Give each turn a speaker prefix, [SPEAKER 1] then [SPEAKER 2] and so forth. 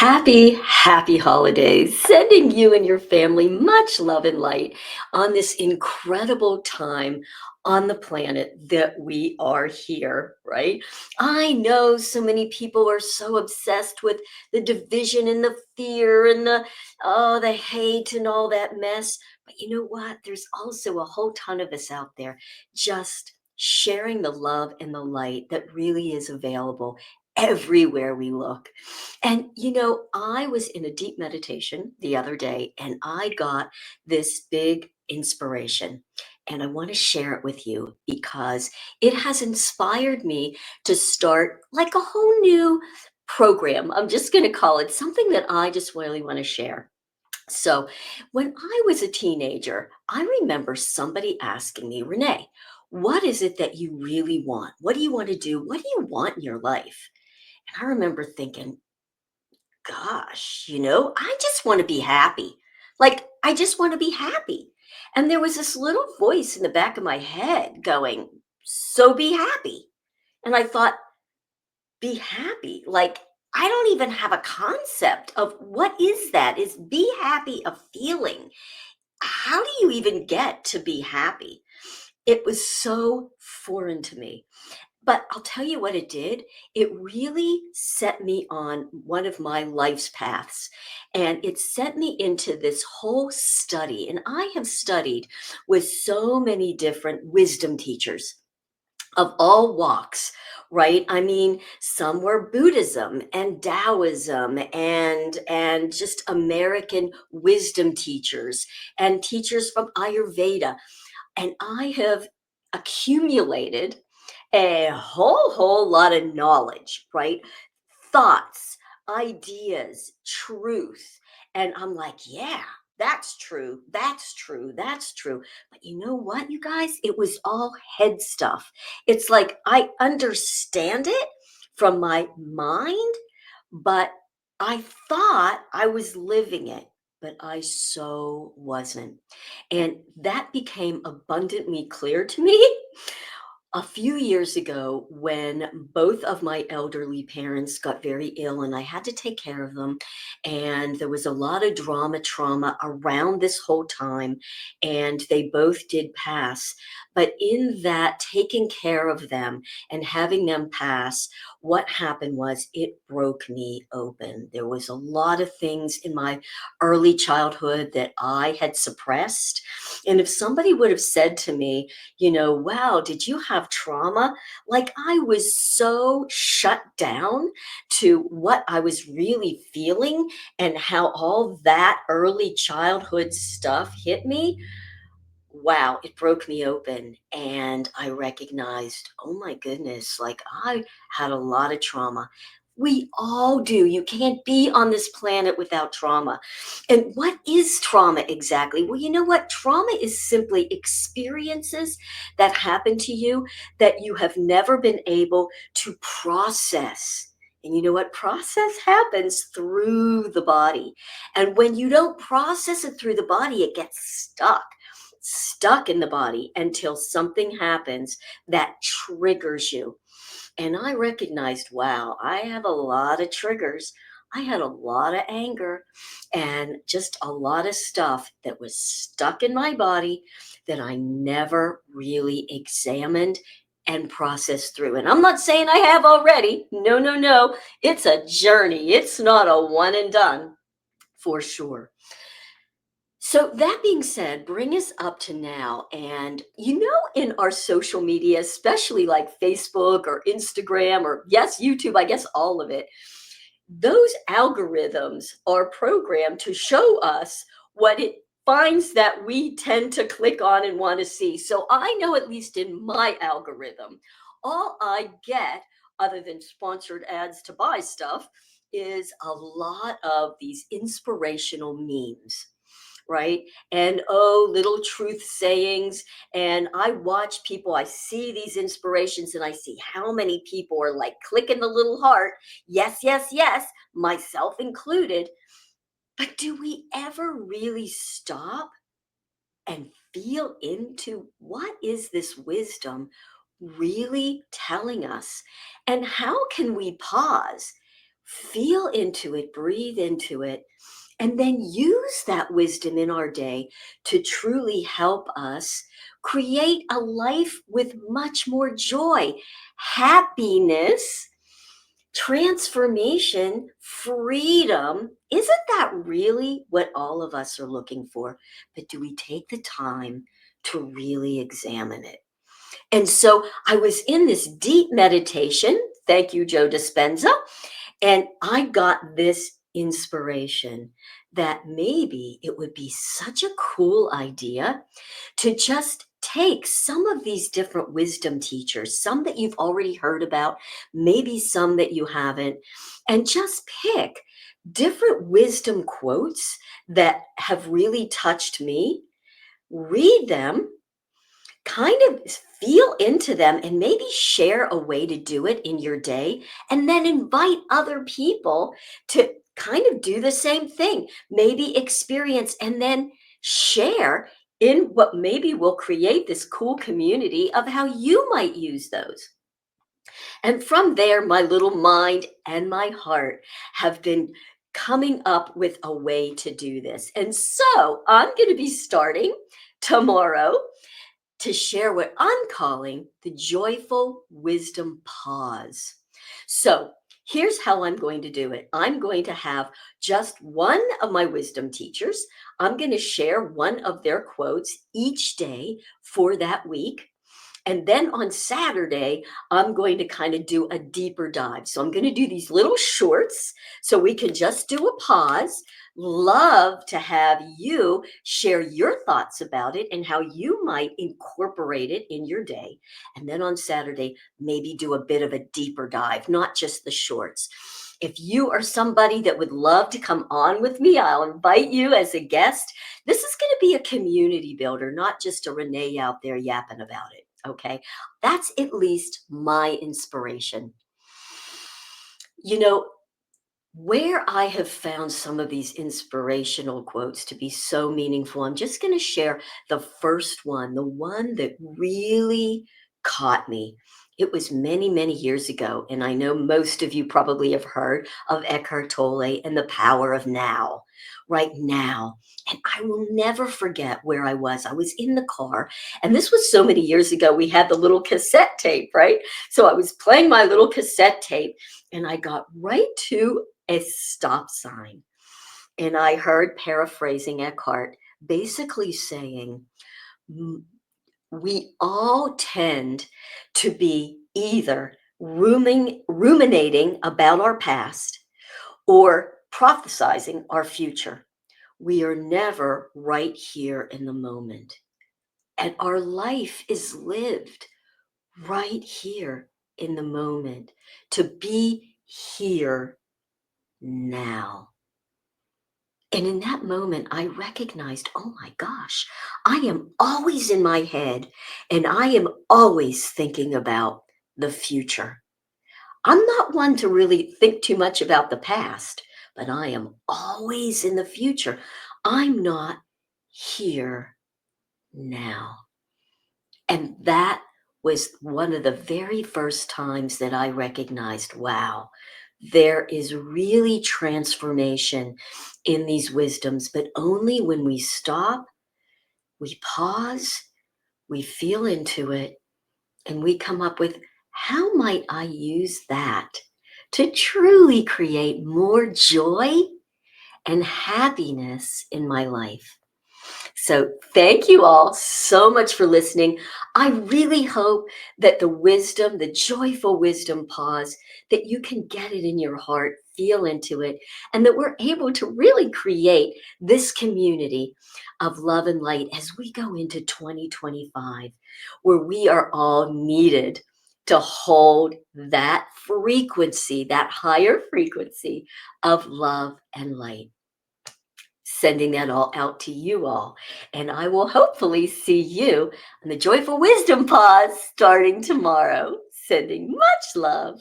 [SPEAKER 1] Happy holidays. Sending you and your family much love and light on this incredible time on the planet that we are here, right? I know so many people are so obsessed with the division and the fear and the hate and all that mess. But you know what? There's also a whole ton of us out there just sharing the love and the light that really is available everywhere we look. And I was in a deep meditation the other day and I got this big inspiration. And I want to share it with you because it has inspired me to start like a whole new program. I'm just going to call it something that I just really want to share. So, when I was a teenager, I remember somebody asking me, Renee, what is it that you really want? What do you want to do? What do you want in your life? And I remember thinking, gosh, I just want to be happy. Like, I just want to be happy. And there was this little voice in the back of my head going, so be happy. And I thought, be happy. Like, I don't even have a concept of what is that? Is be happy a feeling? How do you even get to be happy? It was so foreign to me. But I'll tell you what it did. It really set me on one of my life's paths. And it sent me into this whole study. And I have studied with so many different wisdom teachers of all walks, right? I mean, some were Buddhism and Taoism and just American wisdom teachers and teachers from Ayurveda. And I have accumulated a whole lot of knowledge, right? Thoughts, ideas, truth. And I'm like, yeah, that's true. That's true. That's true. But you know what, you guys? It was all head stuff. It's like I understand it from my mind, but I thought I was living it, but I so wasn't. And that became abundantly clear to me a few years ago when both of my elderly parents got very ill and I had to take care of them. And there was a lot of trauma around this whole time. And they both did pass. But in that taking care of them and having them pass, what happened was it broke me open. There was a lot of things in my early childhood that I had suppressed. And if somebody would have said to me, wow, did you have trauma? Like I was so shut down to what I was really feeling and how all that early childhood stuff hit me. Wow, it broke me open. And I recognized, oh my goodness, like I had a lot of trauma. We all do. You can't be on this planet without trauma. And what is trauma exactly? Well, you know what? Trauma is simply experiences that happen to you that you have never been able to process. And you know what? Process happens through the body. And when you don't process it through the body, it gets stuck in the body until something happens that triggers you. And I recognized, wow, I have a lot of triggers. I had a lot of anger and just a lot of stuff that was stuck in my body that I never really examined and processed through. And I'm not saying I have already. No, no, no. It's a journey. It's not a one and done for sure. So that being said, bring us up to now. And in our social media, especially like Facebook or Instagram or yes, YouTube, I guess all of it, those algorithms are programmed to show us what it finds that we tend to click on and want to see. So I know, at least in my algorithm, all I get, other than sponsored ads to buy stuff, is a lot of these inspirational memes, right? And little truth sayings. And I watch people, I see these inspirations and I see how many people are like clicking the little heart. Yes, yes, yes, myself included. But do we ever really stop and feel into what is this wisdom really telling us? And how can we pause? feel into it, breathe into it, and then use that wisdom in our day to truly help us create a life with much more joy, happiness, transformation, freedom. Isn't that really what all of us are looking for? But do we take the time to really examine it? And so I was in this deep meditation. Thank you, Joe Dispenza. And I got this inspiration that maybe it would be such a cool idea to just take some of these different wisdom teachers, some that you've already heard about, maybe some that you haven't, and just pick different wisdom quotes that have really touched me, read them, kind of feel into them, and maybe share a way to do it in your day, and then invite other people to kind of do the same thing, maybe experience, and then share in what maybe will create this cool community of how you might use those. And from there, my little mind and my heart have been coming up with a way to do this. And so I'm going to be starting tomorrow to share what I'm calling the joyful wisdom pause. So here's how I'm going to do it. I'm going to have just one of my wisdom teachers. I'm going to share one of their quotes each day for that week. And then on Saturday, I'm going to kind of do a deeper dive. So I'm going to do these little shorts so we can just do a pause. Love to have you share your thoughts about it and how you might incorporate it in your day. And then on Saturday, maybe do a bit of a deeper dive, not just the shorts. If you are somebody that would love to come on with me, I'll invite you as a guest. This is going to be a community builder, not just a Renee out there yapping about it. Okay. That's at least my inspiration. You know, where I have found some of these inspirational quotes to be so meaningful, I'm just going to share the first one, the one that really caught me. It was many, many years ago, and I know most of you probably have heard of Eckhart Tolle and the power of now, right now. And I will never forget where I was. I was in the car, and this was so many years ago. We had the little cassette tape, right? So I was playing my little cassette tape, and I got right to a stop sign. And I heard, paraphrasing Eckhart, basically saying, we all tend to be either ruminating about our past or prophesizing our future. We are never right here in the moment. And our life is lived right here in the moment, to be here now. And in that moment, I recognized, oh my gosh, I am always in my head and I am always thinking about the future. I'm not one to really think too much about the past, but I am always in the future. I'm not here now. And that was one of the very first times that I recognized, wow, there is really transformation in these wisdoms, but only when we stop, we pause, we feel into it, and we come up with, how might I use that to truly create more joy and happiness in my life? So thank you all so much for listening. I really hope that the wisdom, the joyful wisdom pause, that you can get it in your heart, feel into it, and that we're able to really create this community of love and light as we go into 2025, where we are all needed to hold that frequency, that higher frequency of love and light. Sending that all out to you all. And I will hopefully see you on the Joyful Wisdom Pause starting tomorrow. Sending much love.